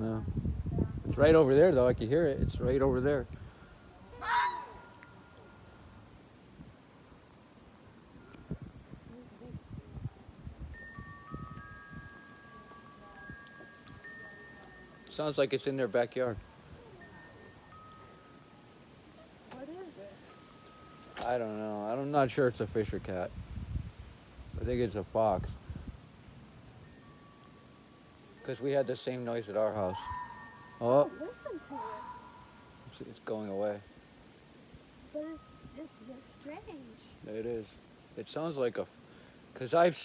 No. It's right over there, though. I can hear it. It's right over there. Sounds like it's in their backyard. What is it? I don't know. I'm not sure it's a fish or cat. I think it's a fox. Because we had the same noise at our house. Oh, Listen to it. it's going away. But it's just strange. It is. It sounds like a. Because I've